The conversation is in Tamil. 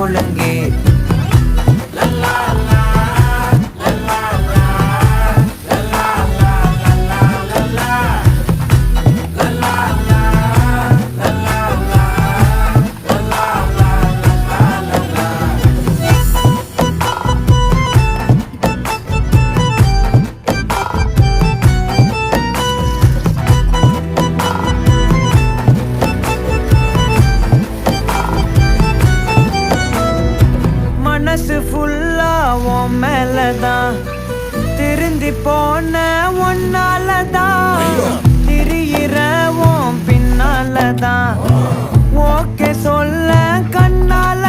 ஒழுங்கு. மனசு ஃபுல்லா உன் மேலதான், திருந்தி போன ஒன்னாலதான், திரியிற உன் பின்னாலதான், ஓகே சொல்ல கண்ணால